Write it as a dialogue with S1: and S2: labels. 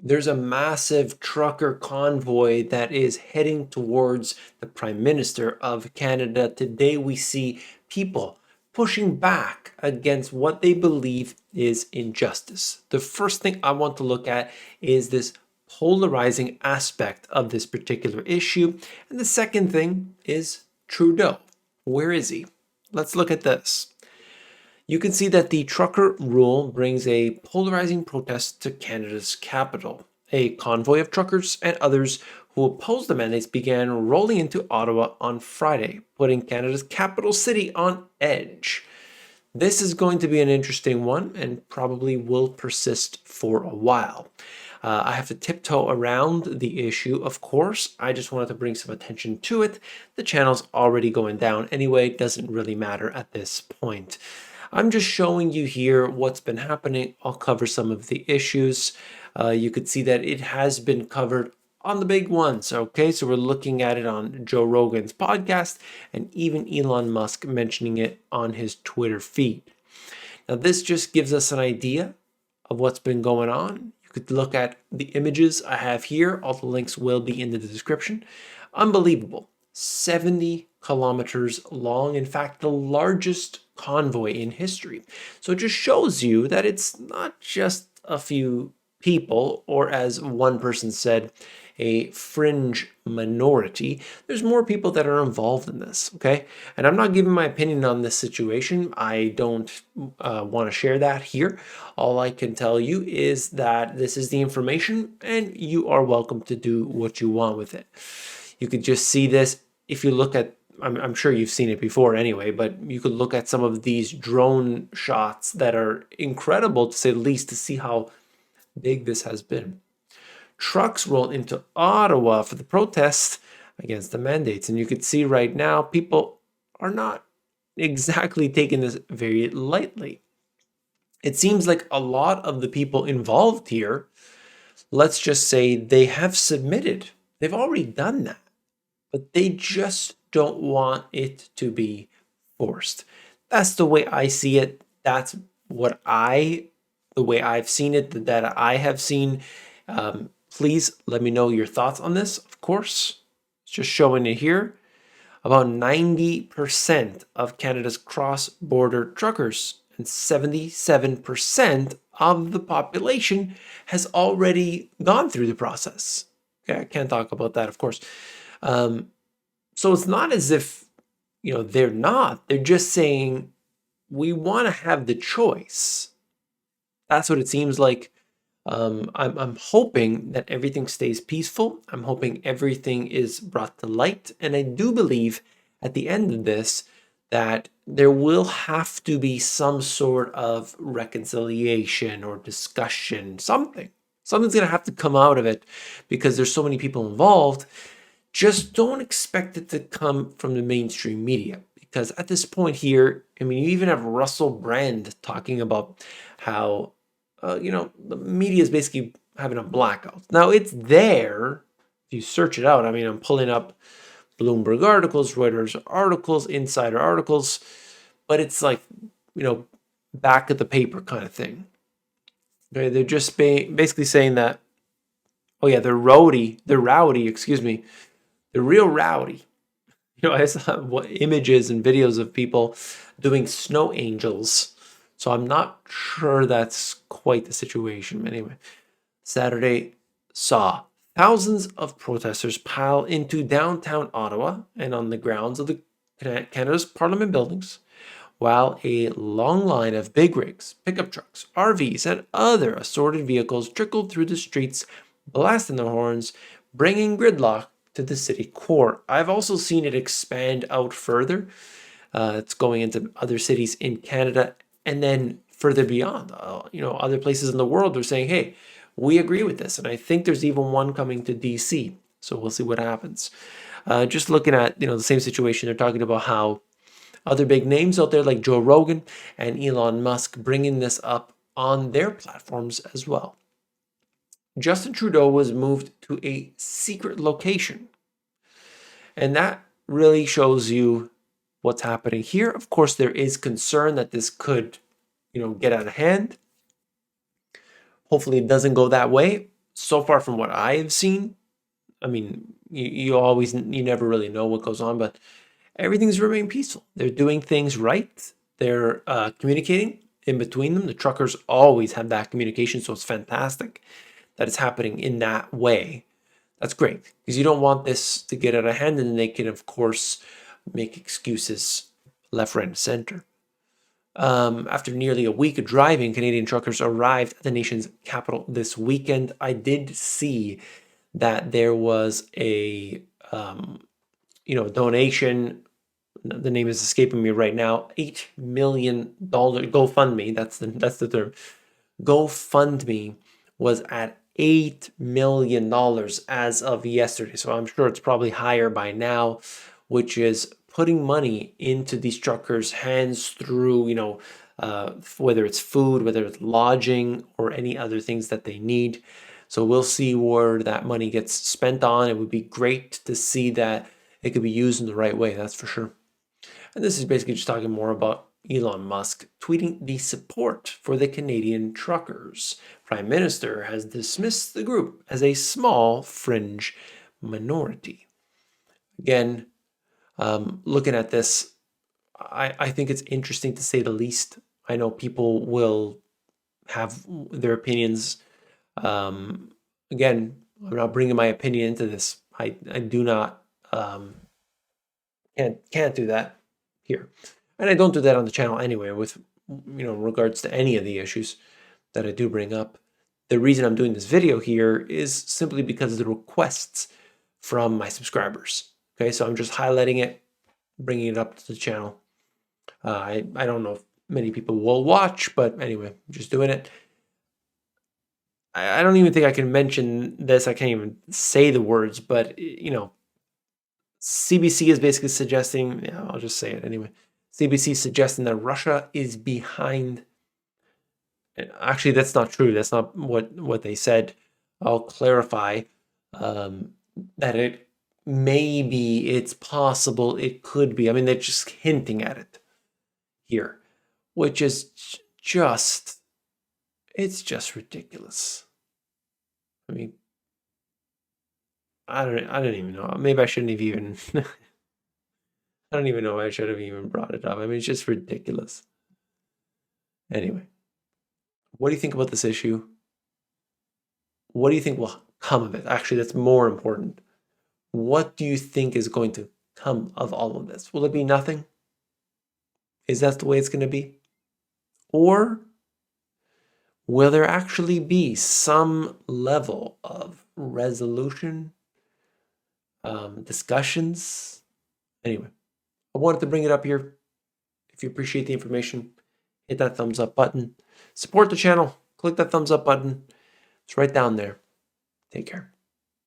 S1: There's a massive trucker convoy that is heading towards the Prime Minister of Canada. Today, we see people pushing back against what they believe is injustice. The first thing I want to look at is this polarizing aspect of this particular issue. And the second thing is Trudeau. Where is he? Let's look at this. You can see that the trucker rule brings a polarizing protest to Canada's capital. A convoy of truckers and others who oppose the mandates began rolling into Ottawa on Friday, putting Canada's capital city on edge. This is going to be an interesting one and probably will persist for a while. I have to tiptoe around the issue, of course. I just wanted to bring some attention to it. The channel's already going down anyway, it doesn't really matter at this point. I'm just showing you here what's been happening. I'll cover some of the issues. You could see that it has been covered on the big ones. Okay, so we're looking at it on Joe Rogan's podcast and even Elon Musk mentioning it on his Twitter feed. Now, this just gives us an idea of what's been going on. You could look at the images I have here. All the links will be in the description. Unbelievable. 70 kilometers long. In fact, the largest convoy in history. So it just shows you that it's not just a few people, or as one person said, a fringe minority. There's more people that are involved in this, okay? And I'm not giving my opinion on this situation. I don't want to share that here. All I can tell you is that this is the information and you are welcome to do what you want with it. You could just see this if you look at, I'm sure you've seen it before anyway, but you could look at some of these drone shots that are incredible, to say the least, to see how big this has been. Trucks roll into Ottawa for the protest against the mandates. And you can see right now, people are not exactly taking this very lightly. It seems like a lot of the people involved here, let's just say they have submitted. They've already done that, but they just don't want it to be forced. That's the way I see it. That's the way I've seen it, the data I have seen. Please let me know your thoughts on this, of course. It's just showing it here. About 90% of Canada's cross-border truckers and 77% of the population has already gone through the process. Okay, I can't talk about that, of course. So it's not as if, they're not. They're just saying, we want to have the choice. That's what it seems like. I'm hoping that everything stays peaceful. I'm hoping everything is brought to light. And I do believe at the end of this that there will have to be some sort of reconciliation or discussion, something. Something's going to have to come out of it because there's so many people involved. Just don't expect it to come from the mainstream media. Because at this point here, I mean, you even have Russell Brand talking about how the media is basically having a blackout. Now, it's there. If you search it out, I mean, I'm pulling up Bloomberg articles, Reuters articles, Insider articles, but it's like, back of the paper kind of thing. Okay, they're just basically saying that, oh yeah, they're rowdy, excuse me. They're real rowdy. I saw images and videos of people doing snow angels. So I'm not sure that's quite the situation. Anyway, Saturday saw thousands of protesters pile into downtown Ottawa and on the grounds of the Canada's Parliament buildings, while a long line of big rigs, pickup trucks, RVs, and other assorted vehicles trickled through the streets, blasting their horns, bringing gridlock to the city core. I've also seen it expand out further. It's going into other cities in Canada and then further beyond. Other places in the world are saying, hey, we agree with this. And I think there's even one coming to DC. So we'll see what happens. Just looking at, the same situation, they're talking about how other big names out there like Joe Rogan and Elon Musk bringing this up on their platforms as well. Justin Trudeau was moved to a secret location. And that really shows you what's happening here. Of course, there is concern that this could, get out of hand. Hopefully it doesn't go that way. so far from what I have seen, I mean, you never really know what goes on, but everything's remained peaceful. They're doing things right. They're communicating in between them. The truckers always have that communication, so it's fantastic that it's happening in that way. That's great, because you don't want this to get out of hand, and then they can, of course, make excuses left, right, and center. After nearly a week of driving, Canadian truckers arrived at the nation's capital this weekend. I did see that there was a donation. The name is escaping me right now. $8 million GoFundMe. That's the term. GoFundMe was at $8 million as of yesterday. So I'm sure it's probably higher by now, which is putting money into these truckers' hands through, whether it's food, whether it's lodging, or any other things that they need. So we'll see where that money gets spent on. It would be great to see that it could be used in the right way, that's for sure. And this is basically just talking more about Elon Musk tweeting the support for the Canadian truckers. Prime Minister has dismissed the group as a small fringe minority. Again, looking at this, I think it's interesting to say the least. I know people will have their opinions. Again, I'm not bringing my opinion into this. I do not can't do that here, and I don't do that on the channel anyway. With regards to any of the issues that I do bring up, the reason I'm doing this video here is simply because of the requests from my subscribers. Okay, so I'm just highlighting it, bringing it up to the channel. I don't know if many people will watch, but anyway, I'm just doing it. I don't even think I can mention this. I can't even say the words, but CBC is basically suggesting, I'll just say it anyway. CBC is suggesting that Russia is behind. Actually, that's not true. That's not what they said. I'll clarify that it's possible, it could be. I mean, they're just hinting at it here, which is it's just ridiculous. I mean, I don't even know. Maybe I shouldn't have even. I don't even know why I should have even brought it up. I mean, it's just ridiculous. Anyway, what do you think about this issue? What do you think will come of it? Actually, that's more important. What do you think is going to come of all of this? Will it be nothing? Is that the way it's going to be? Or will there actually be some level of resolution, discussions? Anyway, I wanted to bring it up here. If you appreciate the information, hit that thumbs up button. Support the channel. Click that thumbs up button. It's right down there. Take care.